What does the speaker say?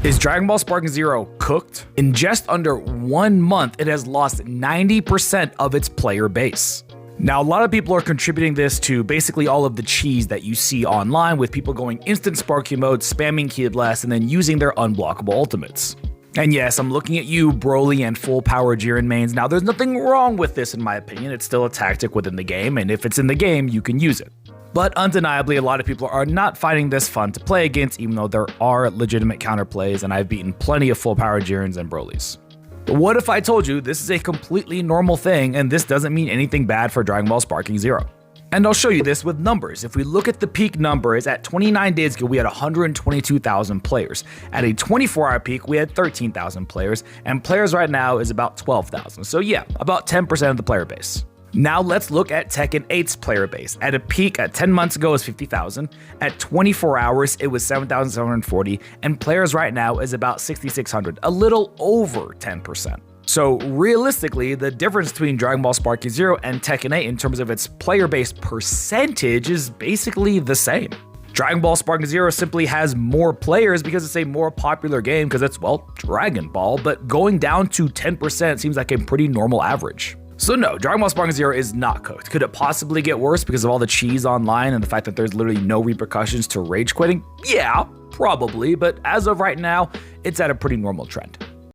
Is Dragon Ball Sparking Zero cooked? In just under 1 month, it has lost 90% of its player base. Now, a lot of people are contributing this to basically all of the cheese that you see online, with people going instant Sparking mode, spamming Ki Blast, and then using their unblockable ultimates. And yes, I'm looking at you, Broly and full power Jiren mains. Now, there's nothing wrong with this in my opinion. It's still a tactic within the game, and if it's in the game, you can use it. But undeniably, a lot of people are not finding this fun to play against, even though there are legitimate counterplays, and I've beaten plenty of full power Jirens and Brolys. But what if I told you this is a completely normal thing, and this doesn't mean anything bad for Dragon Ball Sparking Zero? And I'll show you this with numbers. If we look at the peak numbers, at 29 days ago, we had 122,000 players. At a 24-hour peak, we had 13,000 players, and players right now is about 12,000. So yeah, about 10% of the player base. Now let's look at Tekken 8's player base. At a peak at 10 months ago, it was 50,000. At 24 hours, it was 7,740, and players right now is about 6,600, a little over 10%. So realistically, the difference between Dragon Ball Sparking Zero and Tekken 8 in terms of its player base percentage is basically the same. Dragon Ball Sparking Zero simply has more players because it's a more popular game because it's, well, Dragon Ball, but going down to 10% seems like a pretty normal average. So no, Dragon Ball Sparking Zero is not cooked. Could it possibly get worse because of all the cheese online and the fact that there's literally no repercussions to rage quitting? Yeah, probably, but as of right now, it's at a pretty normal trend.